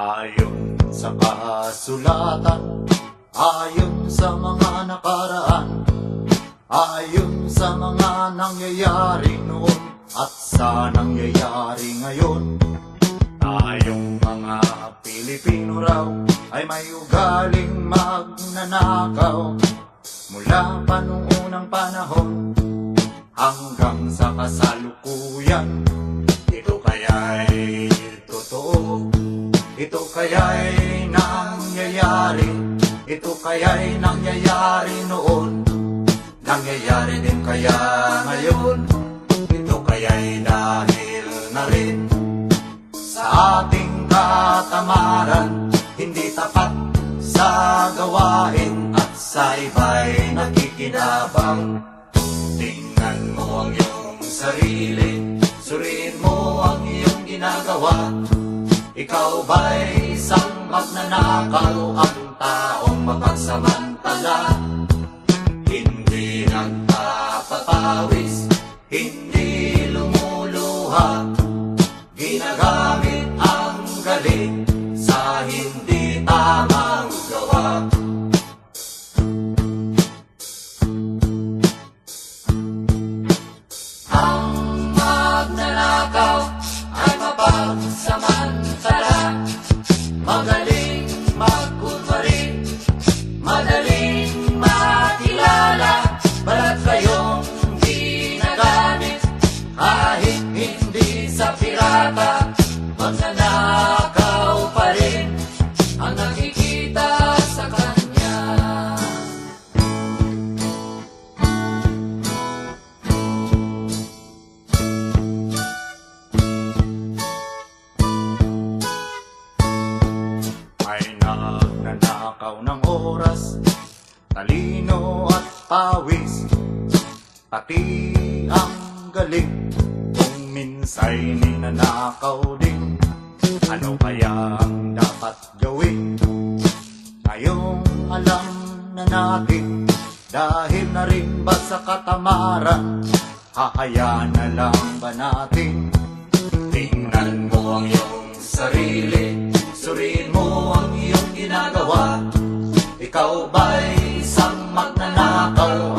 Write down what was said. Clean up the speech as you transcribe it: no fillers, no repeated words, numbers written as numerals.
Ayon sa kasulatan, ayon sa mga nakaraan, ayon sa mga nangyayari noon at sa nangyayari ngayon, tayong mga Pilipino raw ay may ugaling magnanakaw. Mula pa nung unang panahon hanggang sa kasalukuyan, ito kaya'y totoo, ito kaya'y nangyayari, ito kaya'y nangyayari noon, nangyayari din kaya ngayon, ito kaya'y dahil na rin sa ating katamaran, hindi tapat sa gawain at sa iba'y nakikinabang. Tingnan mo ang iyong sarili, suriin mo ang iyong ginagawa. Ikaw ba'y isang magnanakaw, ang taong mapagsamantala? Hindi nagpapapawis, hindi lumuluha, ginagamit ang galing sa hindi tamang gawa. Ang magnanakaw ay mapagsamantala, magaling magkunwari, madaling makilala, balat kayong ginagamit kahit hindi sa pirata. Magnanakaw pa rin ang nakikita sa kanya. May nagnanakaw ng oras, talino at pawis, pati ang galing, kung minsa'y ninanakaw din. Ano kaya ang dapat gawin? Ngayong alam na natin, dahil na rin ba sa katamaran, hahayaan na lang ba natin? Tingnan mo ang iyong sarili, suriin mo ang iyong ginagawa. Ikaw ba'y isang magnanakaw?